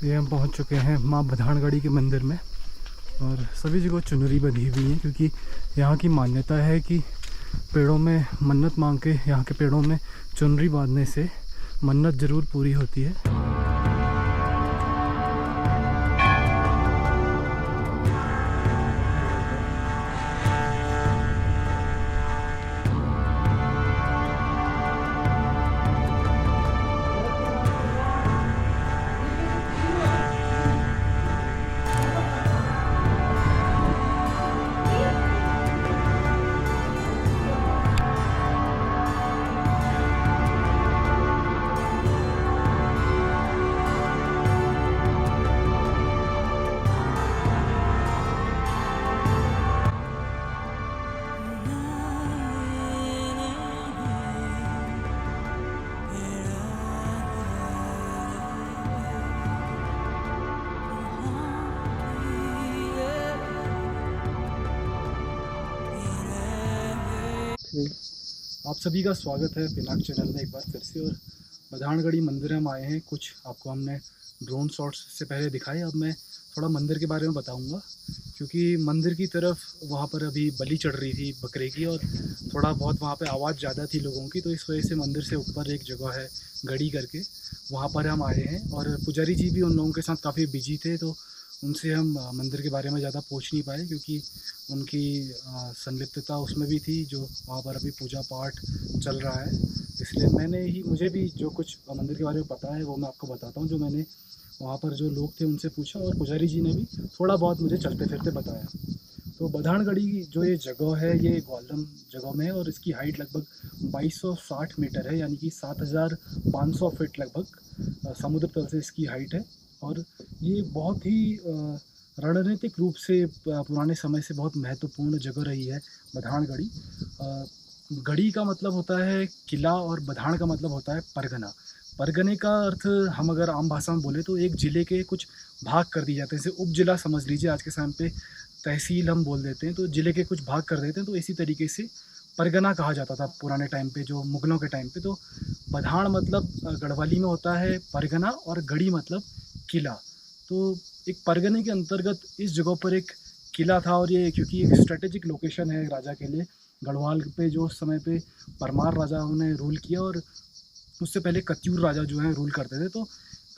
ये हम पहुंच चुके हैं माँ बधानगढ़ी के मंदिर में और सभी जगह चुनरी बंधी हुई है क्योंकि यहाँ की मान्यता है कि पेड़ों में मन्नत मांग के यहाँ के पेड़ों में चुनरी बांधने से मन्नत ज़रूर पूरी होती है। आप सभी का स्वागत है पिनाक चैनल में एक बार फिर से। और बधानगढ़ी मंदिर हम आए हैं, कुछ आपको हमने ड्रोन शॉट्स से पहले दिखाए। अब मैं थोड़ा मंदिर के बारे में बताऊंगा क्योंकि मंदिर की तरफ वहाँ पर अभी बलि चढ़ रही थी बकरे की और थोड़ा बहुत वहाँ पे आवाज़ ज़्यादा थी लोगों की, तो इस वजह से मंदिर से ऊपर एक जगह है गढ़ी करके, वहाँ पर हम आए हैं। और पुजारी जी भी उन लोगों के साथ काफ़ी बिजी थे, तो उनसे हम मंदिर के बारे में ज़्यादा पूछ नहीं पाए क्योंकि उनकी संलिप्तता उसमें भी थी जो वहाँ पर अभी पूजा पाठ चल रहा है। इसलिए मुझे भी जो कुछ मंदिर के बारे में पता है वो मैं आपको बताता हूँ। जो मैंने वहाँ पर जो लोग थे उनसे पूछा और पुजारी जी ने भी थोड़ा बहुत मुझे चलते फिरते बताया। तो बधानगढ़ी जो ये जगह है ये ग्वालम जगह में है और इसकी हाइट लगभग 2260 मीटर है, यानी कि 7500 फीट लगभग समुद्र तल से इसकी हाइट है। और ये बहुत ही रणनीतिक रूप से पुराने समय से बहुत महत्वपूर्ण जगह रही है बधानगढ़ी। गढ़ी का मतलब होता है किला और बधान का मतलब होता है परगना। परगने का अर्थ हम अगर आम भाषा में बोले तो एक ज़िले के कुछ भाग कर दिए जाते हैं, जैसे उप जिला समझ लीजिए, आज के समय पे तहसील हम बोल देते हैं, तो ज़िले के कुछ भाग कर देते हैं, तो इसी तरीके से परगना कहा जाता था पुराने टाइम पे, जो मुग़लों के टाइम पे। तो बधान मतलब गढ़वाली में होता है परगना और गढ़ी मतलब किला। तो एक परगने के अंतर्गत इस जगह पर एक किला था और ये क्योंकि एक स्ट्रेटेजिक लोकेशन है राजा के लिए, गढ़वाल पे जो उस समय पे परमार राजाओं ने रूल किया और उससे पहले कत्यूर राजा जो हैं रूल करते थे। तो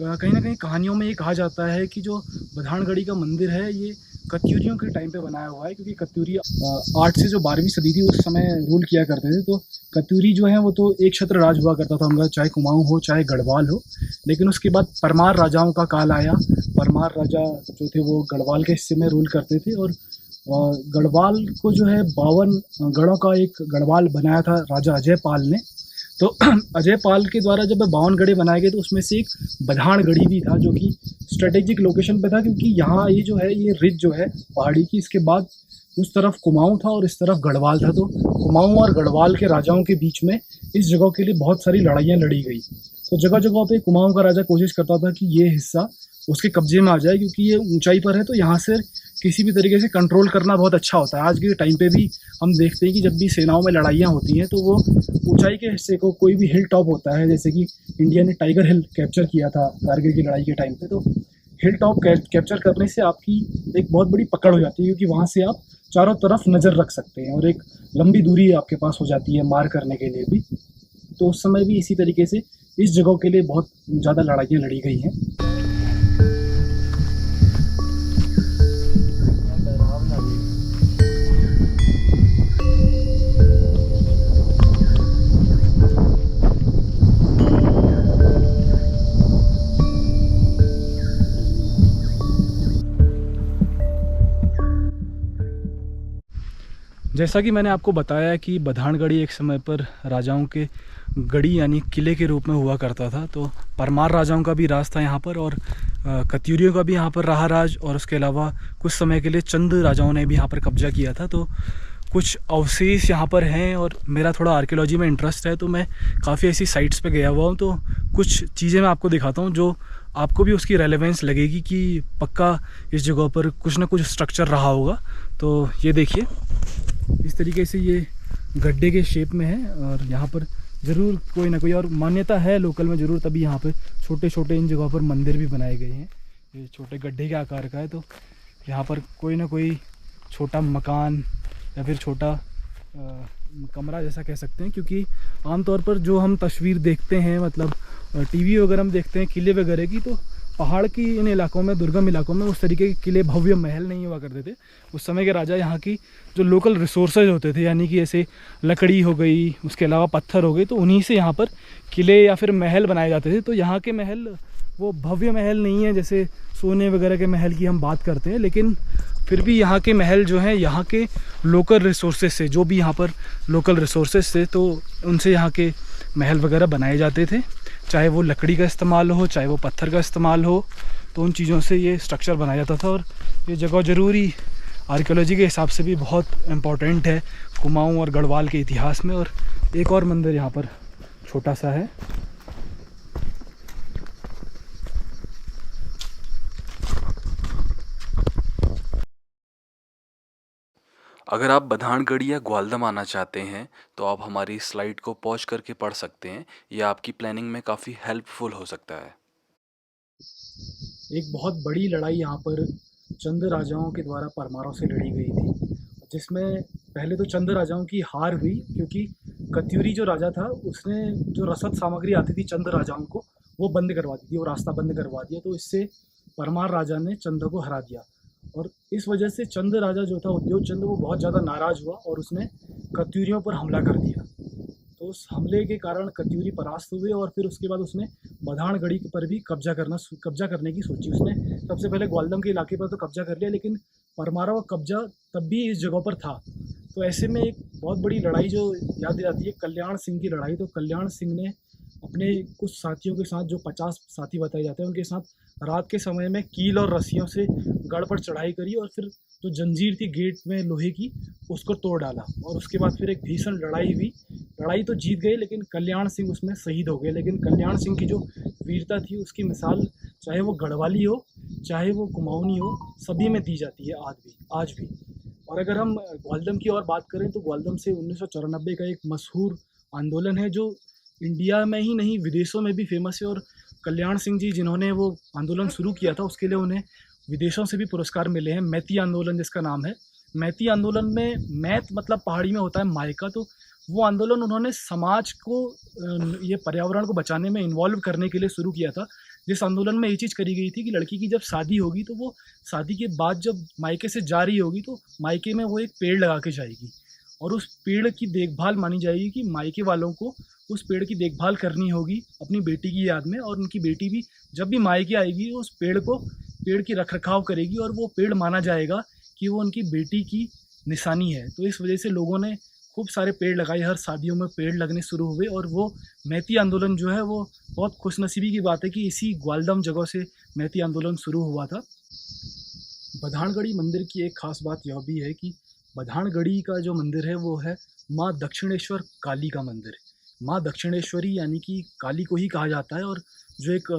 कहीं ना कहीं कहानियों में ये कहा जाता है कि जो बधानगढ़ी का मंदिर है ये कत्यूरियों के टाइम पे बनाया हुआ है, क्योंकि कत्यूरी 8 से जो 12वीं सदी थी उस समय रूल किया करते थे। तो कत्यूरी जो है वो तो एक छत्र राज हुआ करता था उनका, चाहे कुमाऊं हो चाहे गढ़वाल हो। लेकिन उसके बाद परमार राजाओं का काल आया। परमार राजा जो थे वो गढ़वाल के हिस्से में रूल करते थे और गढ़वाल को जो है 52 गढ़ों का एक गढ़वाल बनाया था राजा अजय पाल ने। तो अजय पाल के द्वारा जब 52 गढ़े बनाए गए तो उसमें से एक बधानगढ़ी भी था जो कि स्ट्रेटेजिक लोकेशन पे था, क्योंकि यहाँ ये जो है ये रिज जो है पहाड़ी की, इसके बाद उस तरफ कुमाऊं था और इस तरफ गढ़वाल था। तो कुमाऊं और गढ़वाल के राजाओं के बीच में इस जगह के लिए बहुत सारी लड़ाइयाँ लड़ी गई। तो जगह जगह पे कुमाऊं का राजा कोशिश करता था कि ये हिस्सा उसके कब्जे में आ जाए, क्योंकि ये ऊंचाई पर है तो यहाँ से किसी भी तरीके से कंट्रोल करना बहुत अच्छा होता है। आज के टाइम पे भी हम देखते हैं कि जब भी सेनाओं में लड़ाइयाँ होती हैं तो वो ऊंचाई के हिस्से को, कोई भी हिल टॉप होता है, जैसे कि इंडिया ने टाइगर हिल कैप्चर किया था कारगिल की लड़ाई के टाइम पे, तो हिल टॉप कैप्चर करने से आपकी एक बहुत बड़ी पकड़ हो जाती है, क्योंकि वहाँ से आप चारों तरफ नज़र रख सकते हैं और एक लंबी दूरी आपके पास हो जाती है मार करने के लिए भी। तो उस समय भी इसी तरीके से इस जगह के लिए बहुत ज़्यादा लड़ाइयाँ लड़ी गई हैं। जैसा कि मैंने आपको बताया कि बधानगढ़ी एक समय पर राजाओं के गढ़ी यानी किले के रूप में हुआ करता था। तो परमार राजाओं का भी राज था यहाँ पर और कत्यूरियों का भी यहाँ पर रहा राज, और उसके अलावा कुछ समय के लिए चंद राजाओं ने भी यहाँ पर कब्जा किया था। तो कुछ अवशेष यहाँ पर हैं और मेरा थोड़ा आर्कियोलॉजी में इंटरेस्ट है, तो मैं काफ़ी ऐसी साइट्स पे गया हुआ हूँ। तो कुछ चीज़ें मैं आपको दिखाता हूँ जो आपको भी उसकी रेलेवेंस लगेगी कि पक्का इस जगह पर कुछ ना कुछ स्ट्रक्चर रहा होगा। तो ये देखिए, इस तरीके से ये गड्ढे के शेप में है और यहाँ पर ज़रूर कोई ना कोई और मान्यता है लोकल में ज़रूर, तभी यहाँ पर छोटे छोटे इन जगहों पर मंदिर भी बनाए गए हैं। ये छोटे गड्ढे के आकार का है। तो यहाँ पर कोई ना कोई छोटा मकान या फिर छोटा कमरा जैसा कह सकते हैं, क्योंकि आमतौर पर जो हम तस्वीर देखते हैं, मतलब टीवी वगैरह में देखते हैं किले वगैरह की, तो पहाड़ की इन इलाकों में, दुर्गम इलाकों में उस तरीके के किले, भव्य महल नहीं हुआ करते थे। उस समय के राजा यहाँ की जो लोकल रिसोर्सेज होते थे, यानी कि ऐसे लकड़ी हो गई, उसके अलावा पत्थर हो गए, तो उन्हीं से यहाँ पर किले या फिर महल बनाए जाते थे। तो यहाँ के महल वो भव्य महल नहीं है जैसे सोने वगैरह के महल की हम बात करते हैं, लेकिन फिर भी यहाँ के महल जो हैं यहाँ के लोकल रिसोर्सेज से, जो भी यहाँ पर लोकल रिसोर्सेज थे, तो उनसे यहाँ के महल वगैरह बनाए जाते थे। चाहे वो लकड़ी का इस्तेमाल हो, चाहे वो पत्थर का इस्तेमाल हो, तो उन चीज़ों से ये स्ट्रक्चर बनाया जाता था। और ये जगह ज़रूरी आर्कियोलॉजी के हिसाब से भी बहुत इम्पोर्टेंट है कुमाऊँ और गढ़वाल के इतिहास में। और एक और मंदिर यहाँ पर छोटा सा है। अगर आप बधानगढ़ी या ग्वालदम आना चाहते हैं तो आप हमारी स्लाइड को पॉज करके पढ़ सकते हैं। यह आपकी प्लानिंग में काफ़ी हेल्पफुल हो सकता है। एक बहुत बड़ी लड़ाई यहाँ पर चंद राजाओं के द्वारा परमारों से लड़ी गई थी, जिसमें पहले तो चंद राजाओं की हार हुई, क्योंकि कत्यूरी जो राजा था उसने जो रसद सामग्री आती थी चंद राजाओं को, वो बंद करवा दी थी, वो रास्ता बंद करवा दिया। तो इससे परमार राजा ने चंद को हरा दिया, और इस वजह से चंद राजा जो था, उद्योग चंद, वो बहुत ज़्यादा नाराज़ हुआ और उसने कत्यूरियों पर हमला कर दिया। तो उस हमले के कारण कत्यूरी परास्त हुए, और फिर उसके बाद उसने बधानगढ़ी पर भी कब्जा करने की सोची। उसने सबसे पहले ग्वालदम के इलाके पर तो कब्जा कर लिया, लेकिन परमारा का कब्जा तब भी इस जगह पर था। तो ऐसे में एक बहुत बड़ी लड़ाई जो याद दिलाती है कल्याण सिंह की लड़ाई। तो कल्याण सिंह ने अपने कुछ साथियों के साथ, जो 50 साथी बताए जाते हैं, उनके साथ रात के समय में कील और रस्सियों से गढ़ पर चढ़ाई करी, और फिर जो जंजीर थी गेट में लोहे की, उसको तोड़ डाला। और उसके बाद फिर एक भीषण लड़ाई हुई। लड़ाई तो जीत गए, लेकिन कल्याण सिंह उसमें शहीद हो गए। लेकिन कल्याण सिंह की जो वीरता थी, उसकी मिसाल चाहे वो गढ़वाली हो, चाहे वो कुमाऊनी हो, सभी में दी जाती है आज भी। और अगर हम ग्वालदम की और बात करें, तो ग्वालदम से 1994 का एक मशहूर आंदोलन है, जो इंडिया में ही नहीं विदेशों में भी फेमस है। और कल्याण सिंह जी जिन्होंने वो आंदोलन शुरू किया था, उसके लिए उन्हें विदेशों से भी पुरस्कार मिले हैं। मैती आंदोलन जिसका नाम है। मैती आंदोलन में मैत मतलब पहाड़ी में होता है मायका। तो वो आंदोलन उन्होंने समाज को, ये पर्यावरण को बचाने में इन्वॉल्व करने के लिए शुरू किया था। जिस आंदोलन में ये चीज़ करी गई थी कि लड़की की जब शादी होगी, तो वो शादी के बाद जब मायके से जा रही होगी, तो मायके में वो एक पेड़ लगा के जाएगी, और उस पेड़ की देखभाल मानी जाएगी कि मायके वालों को उस पेड़ की देखभाल करनी होगी अपनी बेटी की याद में। और उनकी बेटी भी जब भी मायके आएगी, उस पेड़ की रखरखाव करेगी, और वो पेड़ माना जाएगा कि वो उनकी बेटी की निशानी है। तो इस वजह से लोगों ने खूब सारे पेड़ लगाए, हर शादियों में पेड़ लगने शुरू हुए। और वो मैती आंदोलन जो है, वो बहुत खुशनसीबी की बात है कि इसी ग्वालदम जगह से मैती आंदोलन शुरू हुआ था। बधानगढ़ी मंदिर की एक खास बात यह भी है कि बधानगढ़ी का जो मंदिर है, वो है माँ दक्षिणेश्वर काली का मंदिर। माँ दक्षिणेश्वरी यानी कि काली को ही कहा जाता है। और जो एक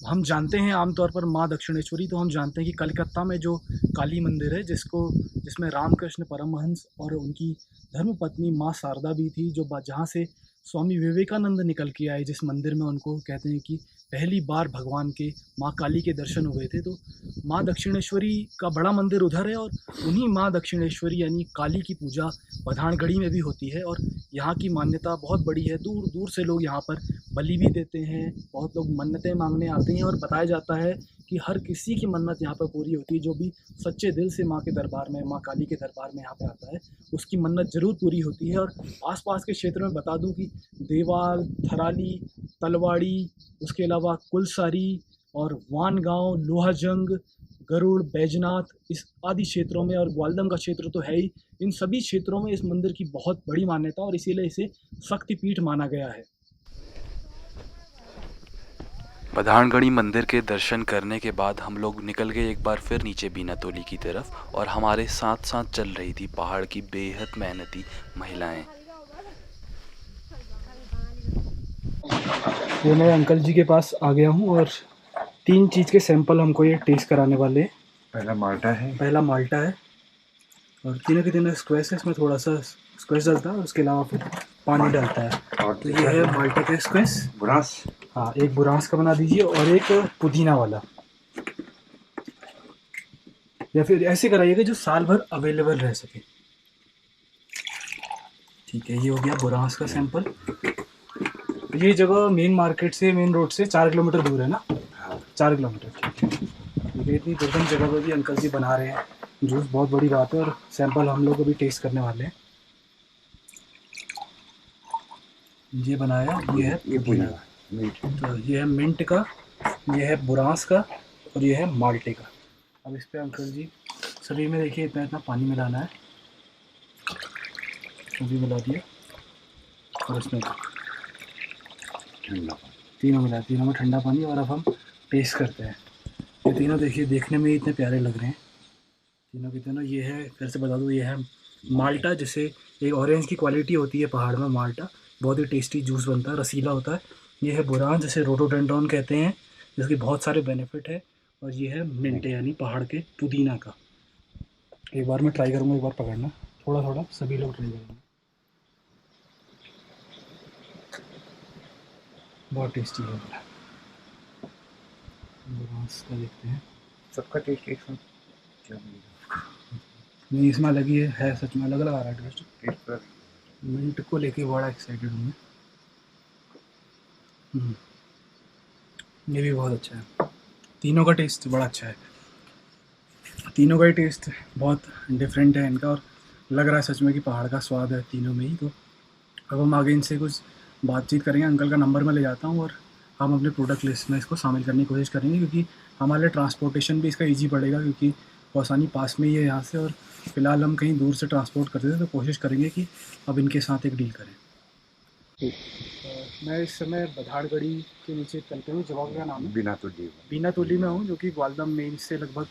हम जानते हैं आमतौर पर माँ दक्षिणेश्वरी, तो हम जानते हैं कि कलकत्ता में जो काली मंदिर है, जिसमें रामकृष्ण परमहंस और उनकी धर्मपत्नी माँ शारदा भी थी, जो जहाँ से स्वामी विवेकानंद निकल के आए, जिस मंदिर में उनको कहते हैं कि पहली बार भगवान के, माँ काली के दर्शन हुए थे। तो माँ दक्षिणेश्वरी का बड़ा मंदिर उधर है, और उन्हीं माँ दक्षिणेश्वरी यानी काली की पूजा बधानगढ़ी में भी होती है। और यहाँ की मान्यता बहुत बड़ी है। दूर दूर से लोग यहाँ पर बलि भी देते हैं, बहुत लोग मन्नतें मांगने आते हैं, और बताया जाता है कि हर किसी की मन्नत यहाँ पर पूरी होती है। जो भी सच्चे दिल से माँ के दरबार में, माँ काली के दरबार में यहाँ पे आता है, उसकी मन्नत ज़रूर पूरी होती है। और आसपास के क्षेत्र में बता दूं कि देवाल, थराली, तलवाड़ी, उसके अलावा कुलसारी और वानगांव, लोहाजंग, गरुड़, बैजनाथ, इस आदि क्षेत्रों में, और ग्वालदम का क्षेत्र तो है ही, इन सभी क्षेत्रों में इस मंदिर की बहुत बड़ी मान्यता, और इसीलिए इसे शक्तिपीठ माना गया है। बधानगढ़ी मंदिर के दर्शन करने के बाद हम लोग निकल गए एक बार फिर नीचे बीनातोली की तरफ, और हमारे साथ साथ चल रही थी पहाड़ की बेहद मेहनती महिलाएं। ये मैं अंकल जी के पास आ गया हूँ, और 3 चीज़ के सैंपल हमको ये टेस्ट कराने वाले हैं। पहला माल्टा है, और तीनों के तीनों स्क्वैश है। इसमें थोड़ा सा स्क्वैश डालता है, और उसके अलावा फिर पानी डालता है। तो ये है माल्टा का स्क्वैश। बुरांस, हाँ, एक बुरांस का बना दीजिए, और एक पुदीना वाला। या फिर ऐसे कराइएगा जो साल भर अवेलेबल रह सके। ठीक है, ये हो गया बुरांस का सैंपल। ये जगह मेन मार्केट से, मेन रोड से 4 किलोमीटर दूर है ना? 4 किलोमीटर, ठीक है। ठीक है, इतनी दुर्गम जगह पर भी अंकल जी बना रहे हैं जूस, बहुत बड़ी बात है। और सैंपल हम लोग अभी टेस्ट करने वाले हैं। ये बनाया, ये है पुदीना, तो ये है मिंट का, ये है बुरांस का, और ये है माल्टे का। अब इस पे अंकल जी सभी में देखिए इतना इतना पानी मिलाना है। सभी मिला दिया, और इसमें ठंडा, तीनों मिला, तीनों में ठंडा पानी। और अब हम टेस्ट करते हैं। ये तीनों देखिए देखने में इतने प्यारे लग रहे हैं, तीनों के तीनों। ये है, फिर से बता दूँ, ये है माल्टा, जैसे एक ऑरेंज की क्वालिटी होती है पहाड़ में माल्टा, बहुत ही टेस्टी जूस बनता है, रसीला होता है। ये है बुरान, जैसे रोडोडेंड्रॉन कहते हैं, जिसके बहुत सारे बेनिफिट है। और ये है मिंट, यानी पहाड़ के पुदीना का। एक बार मैं ट्राई करूँगा, एक बार पकड़ना, थोड़ा थोड़ा सभी लोग ट्राई करेंगे। बहुत टेस्टी है बुरांस का, देखते हैं सबका टेस्ट एक साथ क्या नहीं, इसमें अलग ही है, सच में अलग अलग आ रहा है टेस्ट। पर मिंट को लेके बड़ा एक्साइटेड हूँ मैं। ये भी बहुत अच्छा है, तीनों का टेस्ट बड़ा अच्छा है। तीनों का ही टेस्ट बहुत डिफरेंट है इनका, और लग रहा है सच में कि पहाड़ का स्वाद है तीनों में ही। तो अब हम आगे इनसे कुछ बातचीत करेंगे। अंकल का नंबर मैं ले जाता हूँ, और हम अपने प्रोडक्ट लिस्ट में इसको शामिल करने की कोशिश करेंगे, क्योंकि हमारे लिए ट्रांसपोर्टेशन भी इसका ईजी पड़ेगा, क्योंकि कौसानी पास में ही है यहाँ से, और फिलहाल हम कहीं दूर से ट्रांसपोर्ट करते थे, तो कोशिश करेंगे कि अब इनके साथ एक डील करें। मैं इस समय बधाड़गढ़ी के नीचे चलते हुए, जगह का नाम है बीना तोली में हूँ, जो कि ग्वालदम मेन से लगभग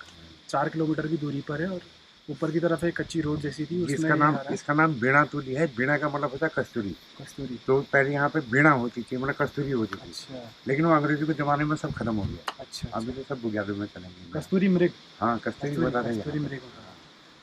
4 किलोमीटर की दूरी पर है। और ऊपर की तरफ एक कच्ची रोड जैसी थी, उसमें इसका नाम बीणा तोली है। बीणा का मतलब होता है कस्तूरी। कस्तूरी, तो पहले यहाँ पे बीणा होती थी, मतलब कस्तूरी होती थी। अच्छा, लेकिन वो अंग्रेजों के ज़माने में सब खत्म हो गया। अच्छा, अभी तो सब बुनियादों में चलेंगे। कस्तूरी मृग, हाँ, कस्तूरी बता रहे कस्तूरी मृग होता है।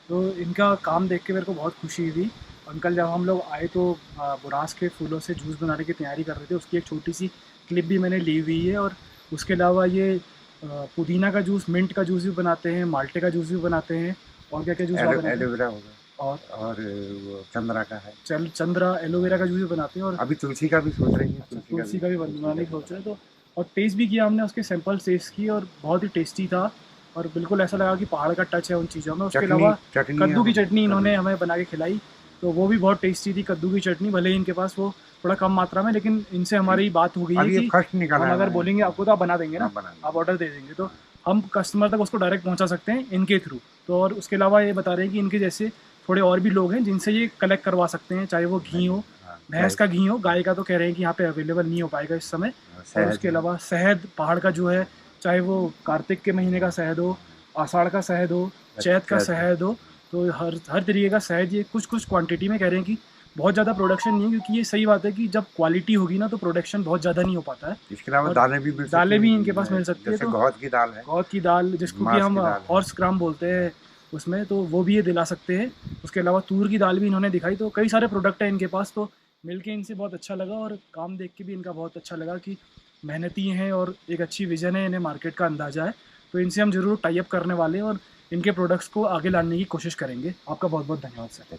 तो इनका काम देख के मेरे को बहुत खुशी हुई। अंकल जब हम लोग आए तो बुरांस के फूलों से जूस बनाने की तैयारी कर रहे थे, उसकी एक छोटी सी क्लिप भी मैंने ली हुई है। और उसके अलावा ये पुदीना का जूस, मिंट का जूस भी बनाते हैं, माल्टे का जूस भी बनाते हैं, और क्या क्या जूस बनाते हैं, एलोवेरा होगा, और वो चंद्रा का है, चंद्रा एलोवेरा का जूस भी बनाते हैं। और अभी तुलसी का भी सोच रही है। तुलसी का भी बनाने की सोच रहे हैं। तो और टेस्ट भी किया हमने, उसके सैंपल टेस्ट किए, और बहुत ही टेस्टी था। और बिल्कुल ऐसा लगा कि पहाड़ का टच है उन चीज़ों में। उसके अलावा कद्दू की चटनी इन्होंने हमें बना के खिलाई, तो वो भी बहुत टेस्टी थी कद्दू की चटनी। भले ही इनके पास वो थोड़ा कम मात्रा में, लेकिन इनसे हमारी बात हो गई है कि हम अगर बोलेंगे आपको तो आप बना देंगे ना, आप ऑर्डर दे देंगे, तो हम कस्टमर तक उसको डायरेक्ट पहुंचा सकते हैं इनके थ्रू। तो और उसके अलावा ये बता रहे हैं कि इनके जैसे थोड़े और भी लोग हैं जिनसे ये कलेक्ट करवा सकते हैं, चाहे वो घी हो, भैंस का घी हो, गाय का तो कह रहे हैं कि यहाँ पे अवेलेबल नहीं हो पाएगा इस समय। और उसके अलावा शहद पहाड़ का जो है, चाहे वो कार्तिक के महीने का शहद हो, आषाढ़ का शहद हो, चैत का शहद हो, तो हर तरीके का शहद ये कुछ कुछ क्वांटिटी में कह रहे हैं कि बहुत ज़्यादा प्रोडक्शन नहीं है, क्योंकि ये सही बात है कि जब क्वालिटी होगी ना तो प्रोडक्शन बहुत ज़्यादा नहीं हो पाता है। इसके अलावा दालें भी इनके पास मिल सकती है, तो गौद की दाल है, गौद की दाल जिसको कि हम हॉर्स ग्राम बोलते हैं उसमें, तो वो भी ये दिला सकते हैं। उसके अलावा तूर की दाल भी इन्होंने दिखाई। तो कई सारे प्रोडक्ट हैं इनके पास। तो मिलके इनसे बहुत अच्छा लगा, और काम देख के भी इनका बहुत अच्छा लगा कि मेहनती हैं और एक अच्छी विज़न है, इन्हें मार्केट का अंदाज़ा है। तो इनसे हम ज़रूर टाई अप करने वाले हैं और इनके प्रोडक्ट्स को आगे लाने की कोशिश करेंगे। आपका बहुत बहुत धन्यवाद सर।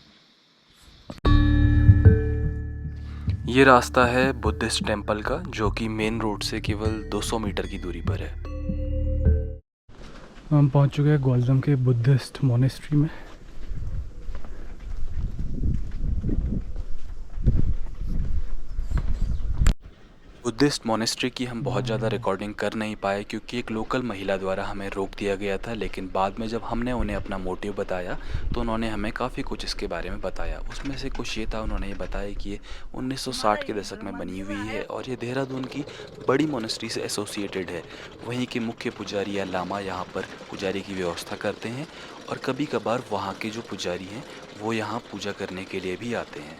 ये रास्ता है बुद्धिस्ट टेम्पल का, जो कि मेन रोड से केवल 200 मीटर की दूरी पर है। हम पहुंच चुके हैं ग्वालदम के बुद्धिस्ट मोनेस्ट्री में। बुद्धिस्ट मोनेस्ट्री की हम बहुत ज़्यादा रिकॉर्डिंग कर नहीं पाए, क्योंकि एक लोकल महिला द्वारा हमें रोक दिया गया था। लेकिन बाद में जब हमने उन्हें अपना मोटिव बताया तो उन्होंने हमें काफ़ी कुछ इसके बारे में बताया। उसमें से कुछ ये था, उन्होंने ये बताया कि ये 1960 के दशक में बनी हुई है, और ये देहरादून की बड़ी मोनेस्ट्री से एसोसिएटेड है। वहीं के मुख्य पुजारी या लामा यहाँ पर पुजारी की व्यवस्था करते हैं, और कभी कभार वहाँ के जो पुजारी हैं वो यहाँ पूजा करने के लिए भी आते हैं।